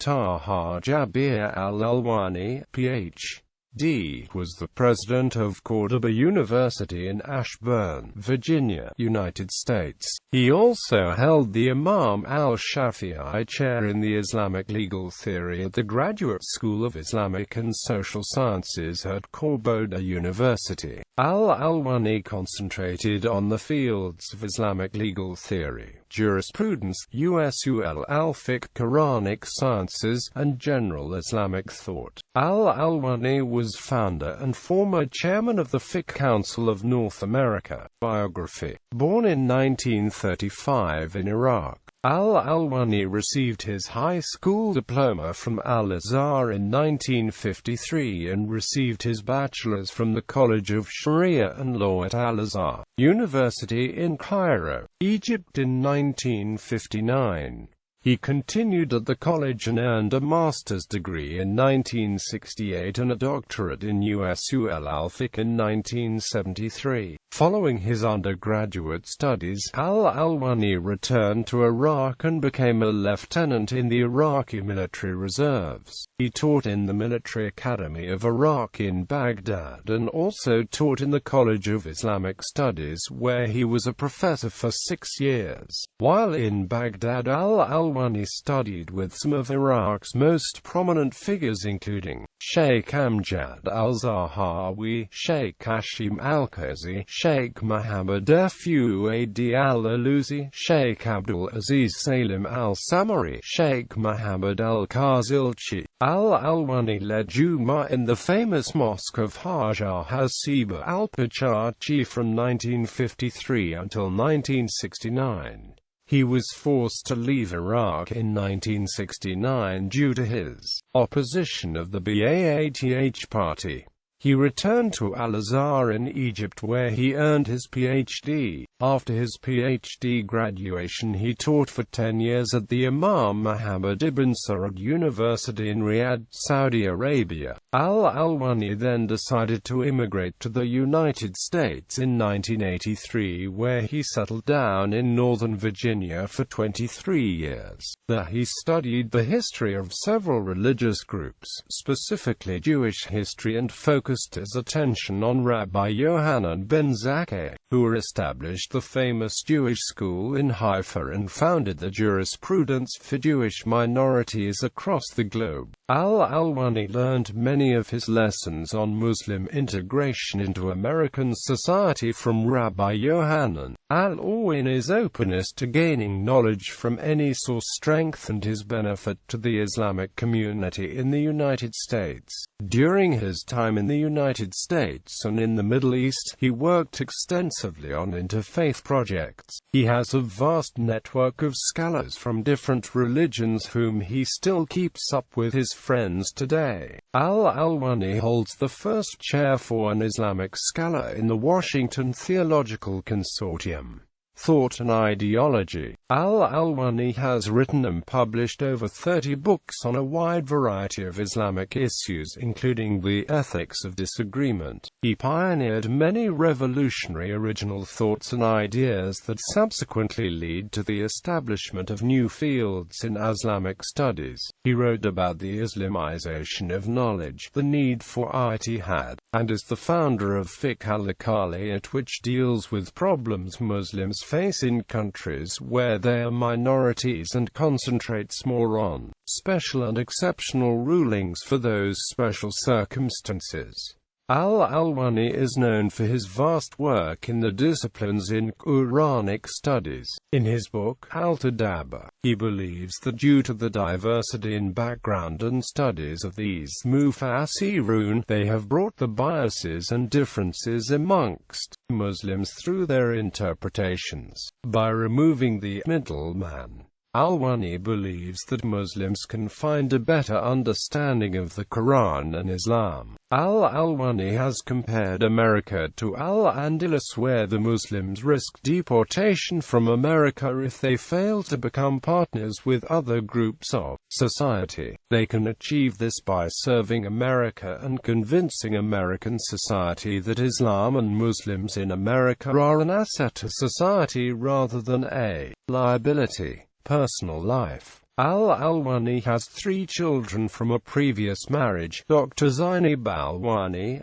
Taha Jabir Al-Alwani, Ph.D., was the president of Cordoba University in Ashburn, Virginia, United States. He also held the Imam Al-Shafi'i Chair in the Islamic Legal Theory at the Graduate School of Islamic and Social Sciences at Corboda University. Al-Alwani concentrated on the fields of Islamic legal theory, jurisprudence, usul, al-fiqh, Qur'anic sciences, and general Islamic thought. Al-Alwani was founder and former chairman of the Fiqh Council of North America. Biography. Born in 1935 in Iraq, Al-Alwani received his high school diploma from Al-Azhar in 1953 and received his bachelor's from the College of Sharia and Law at Al-Azhar University in Cairo, Egypt in 1959. He continued at the college and earned a master's degree in 1968 and a doctorate in usul al-fiqh in 1973. Following his undergraduate studies, Al-Alwani returned to Iraq and became a lieutenant in the Iraqi military reserves. He taught in the Military Academy of Iraq in Baghdad and also taught in the College of Islamic Studies, where he was a professor for 6 years. While in Baghdad, Al-Alwani studied with some of Iraq's most prominent figures including Sheikh Amjad al-Zahawi, Sheikh Hashim al-Qazi, Sheikh Muhammad Fuad al-Alusi, Sheikh Abdul Aziz Salim al-Samari, Sheikh Muhammad al-Khazilchi. Al-Alwani led Jummah in the famous mosque of Hajar Hasiba al-Pachachi from 1953 until 1969. He was forced to leave Iraq in 1969 due to his opposition of the Ba'ath Party. He returned to Al-Azhar in Egypt where he earned his Ph.D. After his Ph.D. graduation he taught for 10 years at the Imam Muhammad ibn Saud University in Riyadh, Saudi Arabia. Al-Alwani then decided to immigrate to the United States in 1983 where he settled down in Northern Virginia for 23 years. There he studied the history of several religious groups, specifically Jewish history, and focused his attention on Rabbi Yohanan ben Zakkai, who established the famous Jewish school in Haifa and founded the jurisprudence for Jewish minorities across the globe. Al-Alwani learned many of his lessons on Muslim integration into American society from Rabbi Yohanan. Al-Alwani's openness to gaining knowledge from any source strengthened his benefit to the Islamic community in the United States. During his time in the United States and in the Middle East, he worked extensively on interfaith projects. He has a vast network of scholars from different religions whom he still keeps up with his friends today. Al-Alwani holds the first chair for an Islamic scholar in the Washington Theological Consortium. Thought and Ideology. Al-Alwani has written and published over 30 books on a wide variety of Islamic issues, including the ethics of disagreement. He pioneered many revolutionary original thoughts and ideas that subsequently lead to the establishment of new fields in Islamic studies. He wrote about the Islamization of knowledge, the need for ijtihad, and is the founder of Fiqh al-Akali, which deals with problems Muslims face in countries where they are minorities and concentrates more on special and exceptional rulings for those special circumstances. Al-Alwani is known for his vast work in the disciplines in Qur'anic studies. In his book, Al-Tadabbur, he believes that due to the diversity in background and studies of these mufassirun, they have brought the biases and differences amongst Muslims through their interpretations. By removing the middleman, Al-Alwani believes that Muslims can find a better understanding of the Quran and Islam. Al-Alwani has compared America to Al-Andalus, where the Muslims risk deportation from America if they fail to become partners with other groups of society. They can achieve this by serving America and convincing American society that Islam and Muslims in America are an asset to society rather than a liability. Personal life. Al-Alwani has 3 children from a previous marriage: Dr. Zainab Alwani,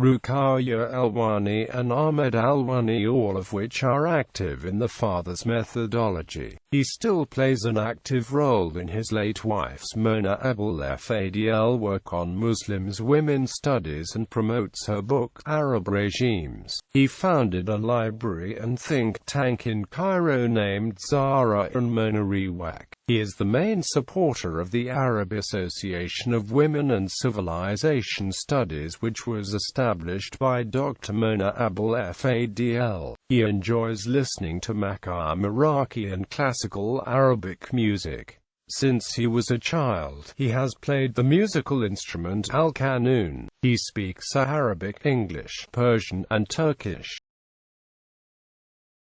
Ruqayya Alwani and Ahmed Alwani, all of which are active in the father's methodology. He still plays an active role in his late wife's Mona Abul-Fadl work on Muslims, women's studies, and promotes her book, Arab Regimes. He founded a library and think tank in Cairo named Zahra and Mona Rewak. He is the main supporter of the Arab Association of Women and Civilization Studies, which was established by Dr. Mona Abul-Fadl. He enjoys listening to Maqam Iraqi and classical Arabic music. Since he was a child, he has played the musical instrument al-qanun. He speaks Arabic, English, Persian, and Turkish.